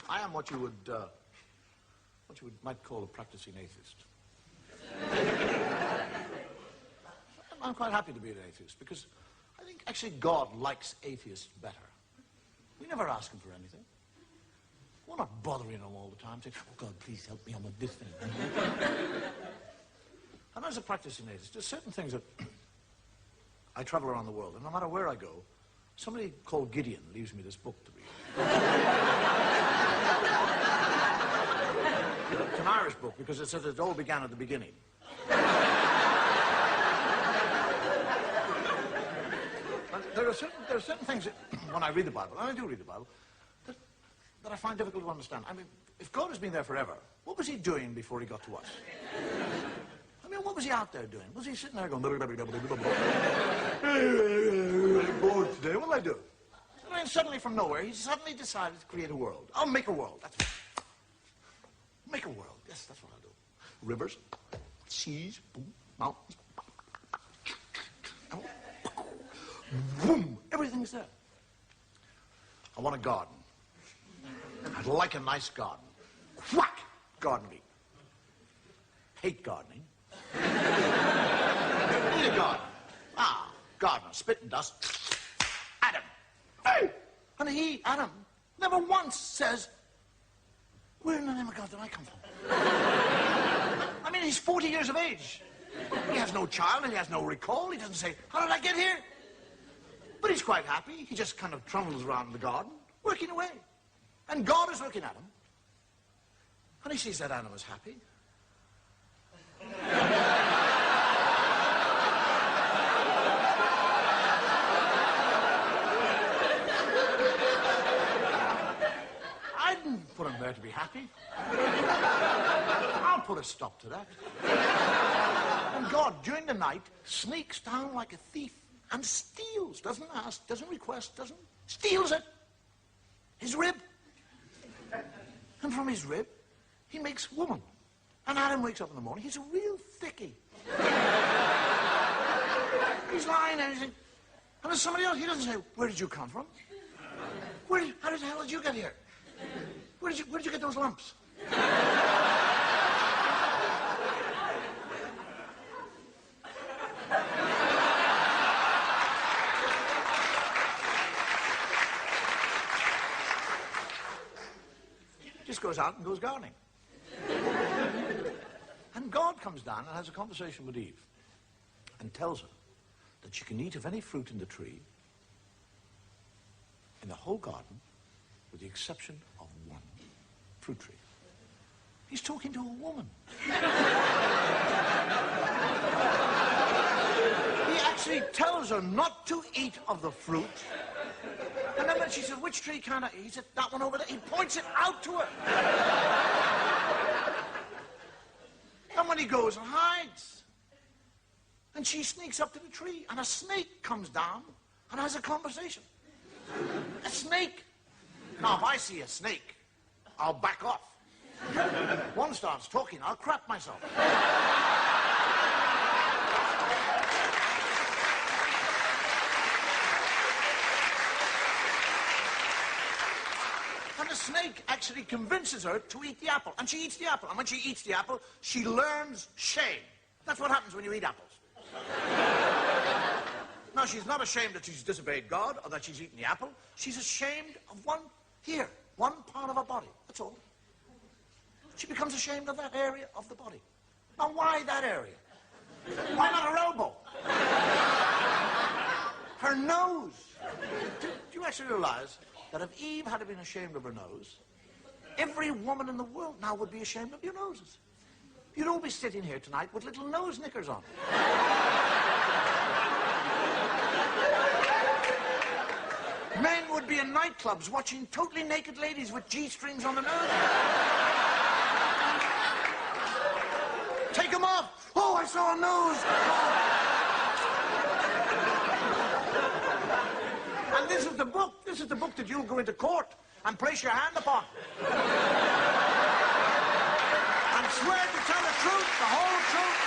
I am what you might call a practicing atheist. I'm quite happy to be an atheist because I think actually God likes atheists better. We never ask him for anything. We're not bothering him all the time saying, oh God, please help me, I'm with this thing. And as a practicing atheist, there's certain things that I travel around the world, and no matter where I go, somebody called Gideon leaves me this book to read. It's an Irish book because it says it all began at the beginning. There are certain things that, when I read the Bible, and I do read the Bible, that I find difficult to understand. I mean, if God has been there forever, what was he doing before he got to us? I mean, what was he out there doing? Was he sitting there going, bored today, what'll I do? And then suddenly from nowhere, he suddenly decided to create a world. I'll make a world. That's it. Make a world. Yes, that's what I'll do. Rivers, seas, boom, mountains. Boom! Everything's there. I want a garden. I'd like a nice garden. Whack! Garden meat. Hate gardening. Need a garden. Ah, gardener, spit and dust. Adam. Hey! And he, Adam, never once says, where in the name of God did I come from? I mean, he's 40 years of age. He has no child and he has no recall. He doesn't say, how did I get here? But he's quite happy. He just kind of trundles around the garden, working away. And God is looking at him. And he sees that Adam is happy. I didn't put him there to be happy. I'll put a stop to that. And God, during the night, sneaks down like a thief and steals, doesn't ask, doesn't request, steals it. His rib. And from his rib, he makes woman. And Adam wakes up in the morning, he's a real thickie. He's lying there, and there's somebody else, he doesn't say, where did you come from? How the hell did you get here? Where did you get those lumps? Just goes out and goes gardening. And God comes down and has a conversation with Eve and tells her that she can eat of any fruit in the tree in the whole garden with the exception of one fruit tree. He's talking to a woman. He actually tells her not to eat of the fruit. And then when she said, which tree can I eat? He said, that one over there. He points it out to her. And when he goes and hides, and she sneaks up to the tree, and a snake comes down and has a conversation. A snake. Now, if I see a snake, I'll back off. One starts talking, I'll crap myself. And the snake actually convinces her to eat the apple. And she eats the apple. And when she eats the apple, she learns shame. That's what happens when you eat apples. Now, she's not ashamed that she's disobeyed God or that she's eaten the apple. She's ashamed of one part of her body. That's all. She becomes ashamed of that area of the body. Now, why that area? Why not her elbow? Her nose. Do you actually realize that if Eve had been ashamed of her nose, every woman in the world now would be ashamed of your noses? You'd all be sitting here tonight with little nose knickers on. Men would be in nightclubs watching totally naked ladies with G-strings on the nose. Take them off. Oh, I saw a nose. And this is the book. This is the book that you'll go into court and place your hand upon. And swear to tell the truth, the whole truth,